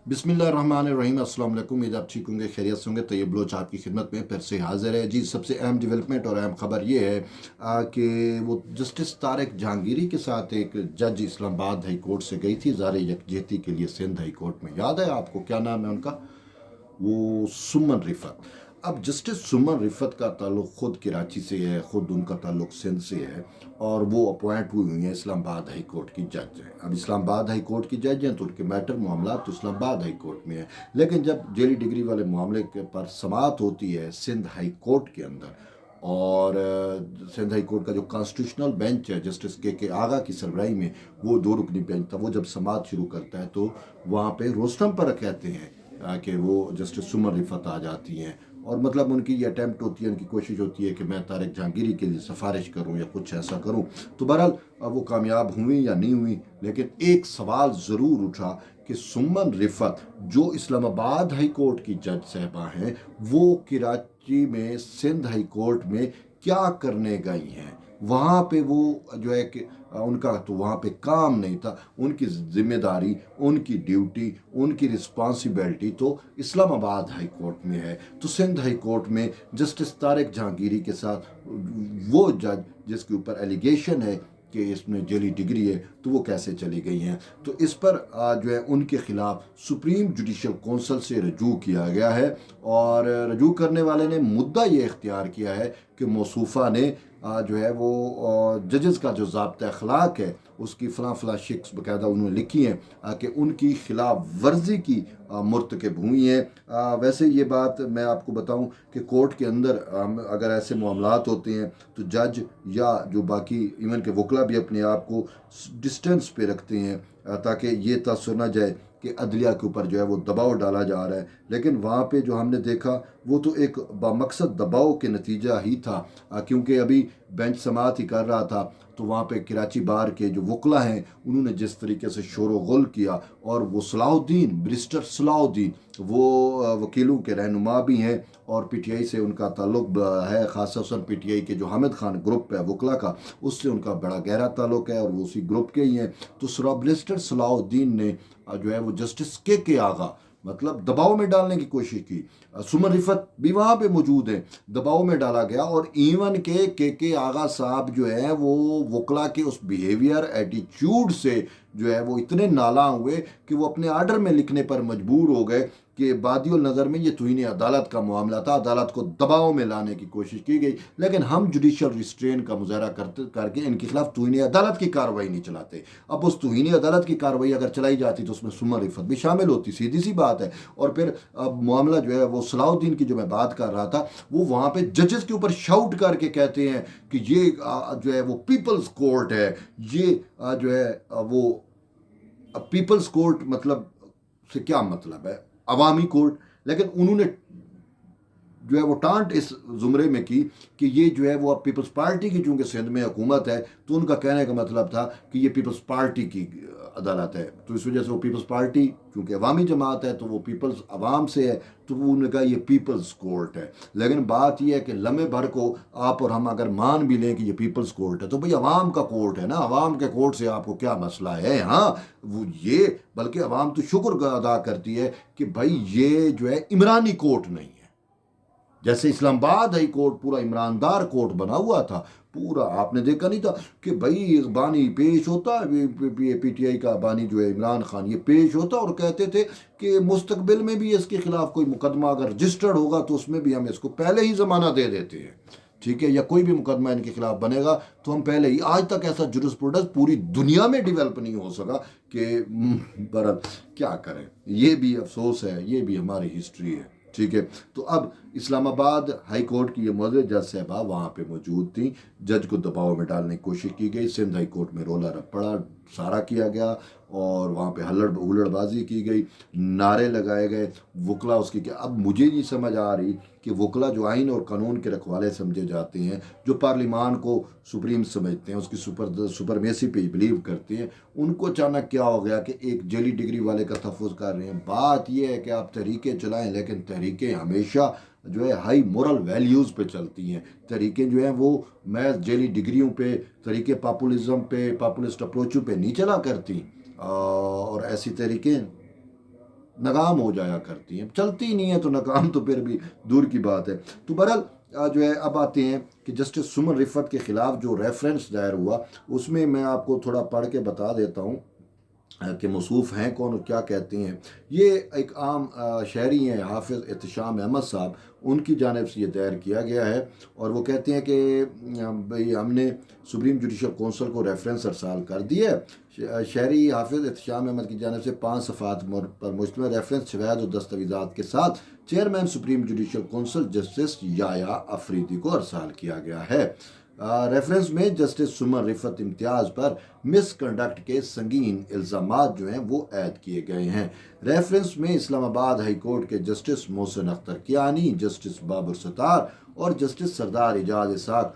बिस्मिल्लाहिर्रहमानिर्रहीम। अस्सलाम वालेकुम। उम्मीद आप ठीक होंगे, खैरियत से होंगे। तैयब बलोच आपकी खिदमत में फिर से हाजिर है जी। सबसे अहम डेवलपमेंट और अहम खबर ये है कि वो जस्टिस तारिक जहांगीरी के साथ एक जज इस्लामाबाद हाई कोर्ट से गई थी ज़ारे यकजहती के लिए सिंध हाई कोर्ट में। याद है आपको क्या नाम है उनका? वो सुमन रिफत। अब जस्टिस सुमन रिफत का ताल्लुक ख़ुद कराची से है, ख़ुद उनका ताल्लुक सिंध से है, और वो अपॉइंट हुई हैं इस्लामाबाद हाई कोर्ट की जज हैं। अब इस्लामाबाद हाई कोर्ट की जज हैं तो उनके मैटर मामला तो इस्लामाबाद हाई कोर्ट में है, लेकिन जब जेली डिग्री वाले मामले के पर समाअत होती है सिंध हाई कोर्ट के अंदर, और सिंध हाई कोर्ट का जो कॉन्स्टिट्यूशनल बेंच है जस्टिस के आगा की सरबराही में, वो दो रुकनी बेंच था, वो जब समाअत शुरू करता है तो वहाँ पे रोस्टम पर कहते हैं कि वो जस्टिस सुमन रिफत आ जाती हैं, और मतलब उनकी ये अटैम्प्ट होती है, उनकी कोशिश होती है कि मैं तारिक जहांगीरी के लिए सिफारिश करूं या कुछ ऐसा करूं। तो बहरहाल वो कामयाब हुई या नहीं हुई, लेकिन एक सवाल ज़रूर उठा कि सुमन रिफत जो इस्लामाबाद हाई कोर्ट की जज साहबा हैं, वो कराची में सिंध हाई कोर्ट में क्या करने गई हैं? वहाँ पे वो जो है कि उनका तो वहाँ पे काम नहीं था, उनकी जिम्मेदारी, उनकी ड्यूटी, उनकी रिस्पॉन्सिबिलिटी तो इस्लामाबाद हाई कोर्ट में है। तो सिंध हाई कोर्ट में जस्टिस तारिक जहांगीरी के साथ वो जज जिसके ऊपर एलिगेशन है कि इसमें जेली डिग्री है, तो वो कैसे चली गई हैं? तो इस पर जो है उनके खिलाफ सुप्रीम जुडिशल कौंसिल से रजू किया गया है, और रजू करने वाले ने मुद्दा ये इख्तियार किया है कि मौसूफ़ा ने जो है वो जजेस का जो ज़ाब्ता अखलाक है उसकी फ़लाँ फ़लाँ शिक्स बाकायदा उन्होंने लिखी हैं कि उनकी खिलाफ वर्जी की मुर्तकब हुई हैं। वैसे ये बात मैं आपको बताऊं कि कोर्ट के अंदर अगर ऐसे मामलात होते हैं तो जज या जो बाकी इवन के वकला भी अपने आप को डिस्टेंस पे रखते हैं ताकि ये तसर ना जाए कि अदलिया के ऊपर जो है वो दबाव डाला जा रहा है। लेकिन वहाँ पे जो हमने देखा वो तो एक बामकसद दबाव के नतीजा ही था, क्योंकि अभी बेंच समाअत ही कर रहा था तो वहाँ पे कराची बार के जो वकला हैं उन्होंने जिस तरीके से शोर गुल किया, और वो सलाहुद्दीन बैरिस्टर सलाहुद्दीन वो वकीलों के रहनुमा भी हैं और पीटीआई से उनका ताल्लुक है, खासतौर पीटीआई के जो हामिद खान ग्रुप है वकला का, उससे उनका बड़ा गहरा ताल्लुक है और वो उसी ग्रुप के ही हैं। तो बैरिस्टर सलाहुद्दीन ने जो है वो जस्टिस के आगा मतलब दबाव में डालने की कोशिश की। सुमन रिफत भी वहाँ पे मौजूद है, दबाव में डाला गया, और इवन के आगा साहब जो है वो वकला के उस बिहेवियर एटीट्यूड से जो है वो इतने नाला हुए कि वो अपने आर्डर में लिखने पर मजबूर हो गए कि बादियों नज़र में ये तौहीन अदालत का मामला था, अदालत को दबाव में लाने की कोशिश की गई, लेकिन हम जुडिशल रिस्ट्रेन का मुजाहरा करके इनके खिलाफ तौहीन अदालत की कार्रवाई नहीं चलाते। अब उस तौहीन अदालत की कार्रवाई अगर चलाई जाती तो उसमें सुमन रिफत भी शामिल होती, सीधी सी बात है। और फिर अब मामला जो है वो सलाहुद्दीन की जो मैं बात कर रहा था, वो वहाँ पे जजेस के ऊपर शाउट करके कहते हैं कि ये जो है वो पीपल्स कोर्ट है, ये जो है वो पीपल्स कोर्ट मतलब से क्या मतलब है, अवामी कोर्ट। लेकिन उन्होंने जो है वो टांट इस जुमरे में की कि ये जो है वो अब पीपल्स पार्टी की चूँकि सिंध में हुकूमत है, तो उनका कहने का मतलब था कि ये पीपल्स पार्टी की अदालत है, तो इस वजह से वो पीपल्स पार्टी चूँकि अवामी जमात है तो वो पीपल्स अवाम से है, तो वो उन्होंने कहा ये पीपल्स कोर्ट है। लेकिन बात यह है कि लम्हे भर को आप और हम अगर मान भी लें कि ये पीपल्स कोर्ट है, तो भाई अवाम का कोर्ट है ना, अवाम के कोर्ट से आपको क्या मसला है? हाँ, वो ये बल्कि अवाम तो शुक्र अदा करती है कि भाई ये जो है इमरानी कोर्ट नहीं है। जैसे इस्लामाबाद हाई कोर्ट पूरा ईमानदार कोर्ट बना हुआ था, पूरा आपने देखा नहीं था कि भाई बानी पेश होता, पीटीआई का बानी जो है इमरान खान, ये पेश होता और कहते थे कि मुस्तकबिल में भी इसके खिलाफ कोई मुकदमा अगर रजिस्टर्ड होगा तो उसमें भी हम इसको पहले ही ज़माना दे देते हैं, ठीक है, या कोई भी मुकदमा इनके खिलाफ बनेगा तो हम पहले ही। आज तक ऐसा जुरिस्प्रूडेंस पूरी दुनिया में डेवलप नहीं हो सका कि बरल क्या करें, ये भी अफसोस है, ये भी हमारी हिस्ट्री है, ठीक है। तो अब इस्लामाबाद हाई कोर्ट की ये मौजूद जज साहबा वहाँ पे मौजूद थी, जज को दबाव में डालने की कोशिश की गई, सिंध हाई कोर्ट में रोला रपड़ा सारा किया गया और वहाँ पे हुल्लड़बाजी की गई, नारे लगाए गए, वकला उसकी क्या। अब मुझे नहीं समझ आ रही कि वकला जो आइन और कानून के रखवाले समझे जाते हैं, जो पार्लिमान को सुप्रीम समझते हैं, उसकी सुपरमेसी पे बिलीव करते हैं, उनको अचानक क्या हो गया कि एक जेली डिग्री वाले का तहफ़्फ़ुज़ कर रहे हैं। बात यह है कि आप तहरीकें चलाएं, लेकिन तहरीकें हमेशा जो है हाई मोरल वैल्यूज़ पे चलती हैं। तरीके जो हैं वो मैं जेली डिग्रियों पे, तरीके पॉपुलिज्म पे, पॉपुलिस्ट अप्रोचों पे नहीं चला करती, और ऐसी तरीके नाकाम हो जाया करती हैं, चलती नहीं है तो नाकाम तो फिर भी दूर की बात है। तो बहरहाल जो है अब आते हैं कि जस्टिस सुमन रिफत के ख़िलाफ़ जो रेफरेंस दायर हुआ उसमें मैं आपको थोड़ा पढ़ के बता देता हूँ कि मौसूफ़ हैं कौन और क्या कहते हैं। ये एक आम शहरी हैं हाफिज़ एहतशाम अहमद साहब, उनकी जानिब से ये दायर किया गया है और वो कहते हैं कि भाई हमने सुप्रीम जुडिशल कौंसिल को रेफरेंस अरसाल कर दिया है। शहरी हाफिज़ एहतशाम अहमद की जानिब से 5 सफ़ात पर मुश्तमिल रेफरेंस शवाहिद और दस्तावेज़ात के साथ chairman supreme judicial council justice Yahya Afridi को अरसाल किया गया है। रेफरेंस में जस्टिस सुमन रिफत इम्तियाज़ पर मिसकंडक्ट के संगीन इल्ज़ामात जो हैं वो ऐड किए गए हैं। रेफरेंस में इस्लामाबाद हाई कोर्ट के जस्टिस मोहसिन अख्तर कियानी, जस्टिस बाबर सतार और जस्टिस सरदार एजाज इसाक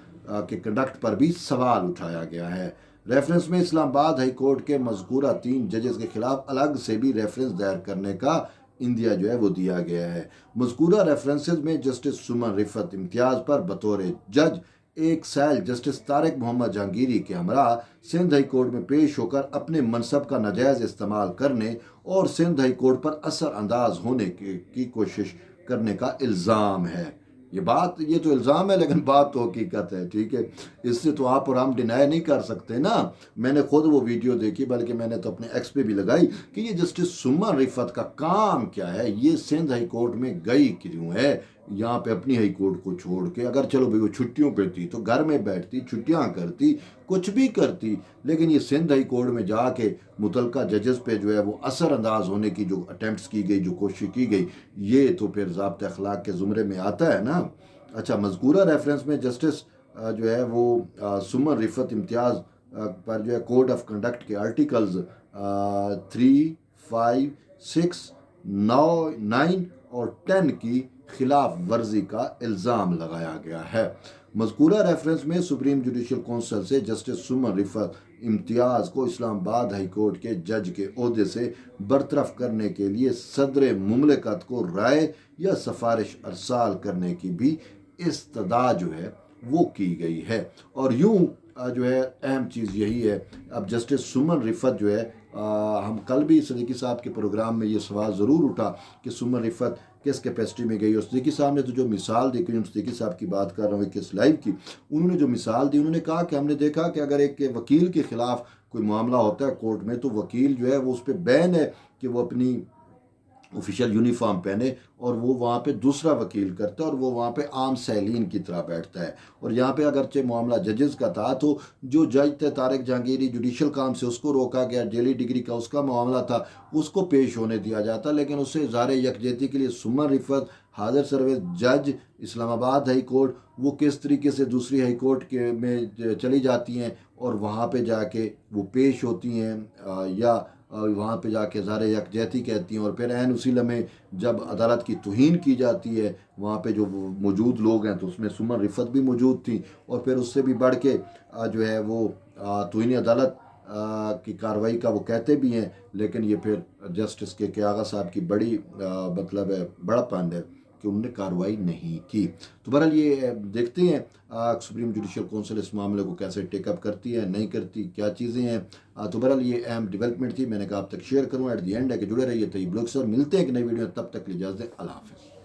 के कंडक्ट पर भी सवाल उठाया गया है। रेफरेंस में इस्लामाबाद हाई कोर्ट के मज़कूरा 3 जजेस के खिलाफ अलग से भी रेफरेंस दायर करने का इंदिया जो है वो दिया गया है। मज़कूरा रेफरेंसेज में जस्टिस सुमन रिफत इम्तियाज़ पर बतौर जज एक सैल जस्टिस तारिक मोहम्मद जहांगीरी के हमरा सिंध हाई कोर्ट में पेश होकर अपने मनसब का नाजायज़ इस्तेमाल करने और सिंध हाई कोर्ट पर असर अंदाज होने की कोशिश करने का इल्ज़ाम है। ये तो इल्ज़ाम है लेकिन बात तो हकीकत है, ठीक है। इससे तो आप और हम डिनाई नहीं कर सकते ना। मैंने खुद वो वीडियो देखी, बल्कि मैंने तो अपने एक्स पे भी लगाई कि ये जस्टिस सुमन रिफत का काम क्या है, ये सिंध हाई कोर्ट में गई क्यों है यहाँ पे अपनी हाई कोर्ट को छोड़ के। अगर चलो भाई वो छुट्टियों पे थी तो घर में बैठती, छुट्टियाँ करती, कुछ भी करती, लेकिन ये सिंध हाई कोर्ट में जाके मुतलका जजेस पे जो है वो असर अंदाज होने की जो अटेम्प्ट्स की गई, जो कोशिश की गई, ये तो फिर ज़ाब्ते अखलाक के ज़ुमरे में आता है ना। अच्छा, मज़कूरा रेफरेंस में जस्टिस जो है वो सुमन रिफत इम्तियाज़ पर जो है कोड ऑफ कंडक्ट के आर्टिकल्स 3, 5, 6, 9 और 10 की खिलाफ वर्जी का इल्ज़ाम लगाया गया है। मज़कूरा रेफरेंस में सुप्रीम जुडिशल कौंसिल से जस्टिस सुमन रिफत इम्तियाज़ को इस्लामाबाद हाई कोर्ट के जज के ओहदे से बरतरफ करने के लिए सदर मुमलिकत को राय या सिफारिश अरसाल करने की भी इस्तदा जो है वो की गई है। और यूँ जो है अहम चीज़ यही है, अब जस्टिस सुमन रिफत जो है हम कल भी सदीकी साहब के प्रोग्राम में ये सवाल ज़रूर उठा कि सुमन रिफत किस कैपेसिटी में गई। और सदीकी साहब ने तो जो मिसाल दी, कि सदीकी साहब की बात कर रहा हूँ किस लाइव की, उन्होंने जो मिसाल दी, उन्होंने कहा कि हमने देखा कि अगर एक वकील के ख़िलाफ़ कोई मामला होता है कोर्ट में, तो वकील जो है वो उस पर बैन है कि वो अपनी ऑफिशियल यूनिफॉर्म पहने और वो वहाँ पे दूसरा वकील करता है और वो वहाँ पे आम सैलीन की तरह बैठता है। और यहाँ पे अगरचे मामला जजेस का था तो जो जज थे तारिक जहांगीरी, जुडिशल काम से उसको रोका गया, जेली डिग्री का उसका मामला था, उसको पेश होने दिया जाता, लेकिन उससे इज़हार यकजहती के लिए सुमन रिफत हाजिर सर्विस जज इस्लामाबाद हाई कोर्ट वो किस तरीके से दूसरी हाई कोर्ट के में चली जाती हैं और वहाँ पे जाके वो पेश होती हैं या वहाँ पे जाके ज़ाहिर यकजहती कहती हैं। और फिर ऐन उसी लम्हे जब अदालत की तौहीन की जाती है, वहाँ पे जो मौजूद लोग हैं, तो उसमें सुमन रिफत भी मौजूद थी। और फिर उससे भी बढ़ के जो है वो तौहीन अदालत की कार्रवाई का वो कहते भी हैं, लेकिन ये फिर जस्टिस के आगा साहब की बड़ी मतलब है बड़ापन है कि उन्होंने कार्रवाई नहीं की। तो बहरहाल ये देखते हैं सुप्रीम जुडिशल कौंसिल इस मामले को कैसे टेकअप करती है, नहीं करती, क्या चीज़ें हैं। तो बहरहाल ये अहम डेवलपमेंट थी, मैंने कहा आप तक शेयर करूँ। एट दी एंड है कि जुड़े रहिए। तो ये ब्लॉग सर मिलते हैं एक नई वीडियो, तब तक इजाज़त दें, अल्लाह हाफ़िज़।